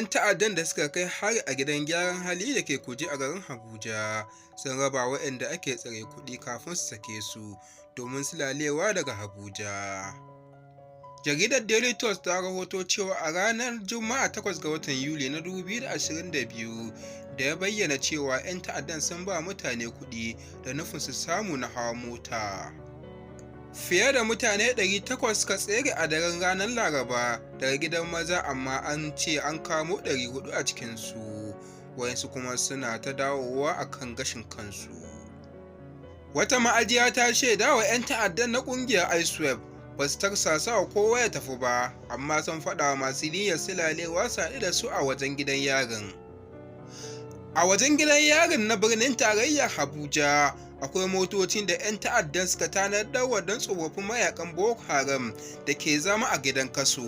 'Yan ta'addan da suka kai hari a gidan gyaran hali da ke Kuje a garin Abuja sun raba waɗanda ake tsare kuɗi kafin su sake su domin sulalewa daga Abuja. Jaridar Daily Trust ta rahoto cewa a ranar Juma'a 8 ga watan Yuli na 2022 da ya bayyana cewa 'yan ta'addan sun ba mutane kuɗi da nufin su samu na hawa mota. Fiye da mutane 800 suka tsere a daren ranar Laraba daga gidan maza, amma an ce an kamo 400 a cikinsu, wayansu kuma suna ta dawowa a kan gashin kansu. Wata ma'ajiya ta shaida wa 'yan ta'addan na ƙungiyar ISWAP ba su tarsasa wa kowa ya tafi ba, amma sun faɗa wa masu niyyar silalewa su haɗu da su a wajen gidan yarin. A wajen gidan yarin na birnin tarayyar Abuja akwai motocin da 'yan ta'addan suka tanadar wa don tsofaffin mayakan Boko Haram da ke zama a gidan kaso.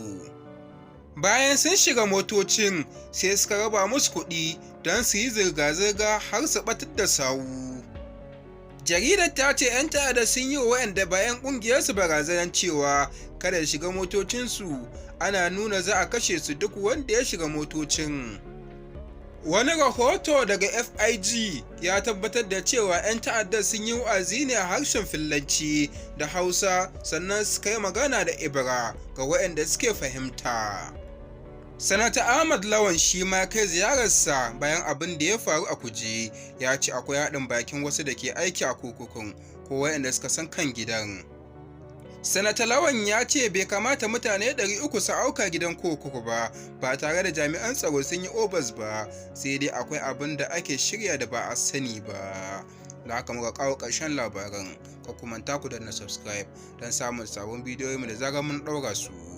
Bayan sun shiga motocin sai suka raba musu kuɗi don su yi zirga-zirga har su ɓatar da sawu. Jaridar ta ce 'yan ta'adda sun yi wa waɗanda bayan ƙungiyarsu barazanar cewa kada ya shiga motocinsu, ana nuna za a kashe su duk wanda ya shiga motocin. Wani rahoto daga FIG ya tabbatar da cewa 'yan ta'addar sun yi wa'azi ne a harshen Finlanci da Hausa, sannan suka yi magana da Ibra ga waɗanda suke fahimta. Sanata Ahmad Lawan shi ma kai ziyararsa bayan abin da ya faru a Kuje, ya ce akwai haɗin bakin wasu da ke aiki a kurkukun ko waɗanda suka san kan gidan. Sanata Lawan ya ce bai kamata mutane 300 su auka gidan kurkuku ba tare da jami'an tsaro sun yi obas ba, sai dai akwai abin da ake shirya da ba a sani ba. Da haka muka kawo ƙarshen labaran, ka kuma ku danna subscribe don samun sabon bidiyoyi da zarar mun ɗaura su.